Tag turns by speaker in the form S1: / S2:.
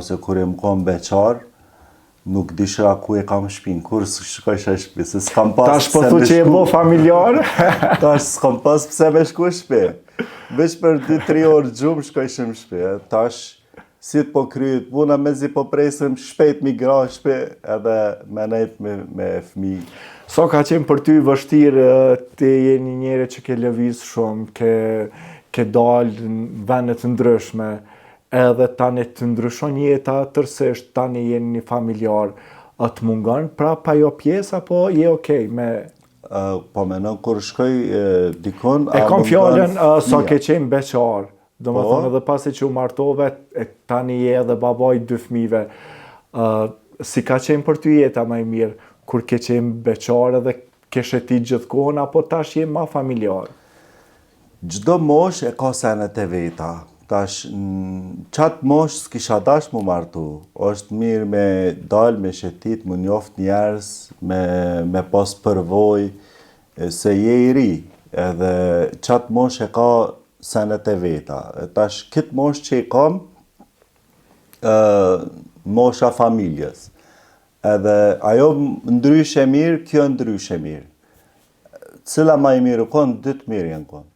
S1: Se kur e më kom beqar, nuk disha ku e kam shpinë, kur shkojsh e shpi, se s'kam pas
S2: Tash po thu që e bo familjar?
S1: Tash s'kam pas pse me shku shpi. Veç për 2-3 orë gjumë shkojshim shpi. Tash, si të po kryet puna, me zi po presim shpejt mi gra shpi, edhe me nejt me fmi.
S2: So ka qenë për ty vështirë të jeni njëre që ke lëviz shumë, ke dalë në vendet të ndryshme, edhe tani të ndryshon jeta tërsisht, tani jeni një familjar, të mungon, pra pa jo pjesë, apo je okej me...
S1: Po menon, kur shkoj dikon...
S2: E kom fjallën sa ke qenë beqar, do më thonë edhe pasi që u martove, tani je edhe babaj 2 fëmijëve. Si ka qenë për ty jeta më e mirë, kur ke qenë beqar edhe ke sheti gjithkohën, apo tash je ma familjar?
S1: Gjdo mosh e ka senet e veta. Tash, qatë mosh s'kisha dash mu martu. Është mirë me dalë, me shetit, mu njoft njerës, me pas përvoj, se je i ri. Edhe qatë mosh e ka senet e veta. Tash, këtë mosh që i kam, mosha familjes. Edhe ajo ndryshe mirë, kjo ndryshe mirë. Cila ma i mirë u konë, 2 të mirë janë konë.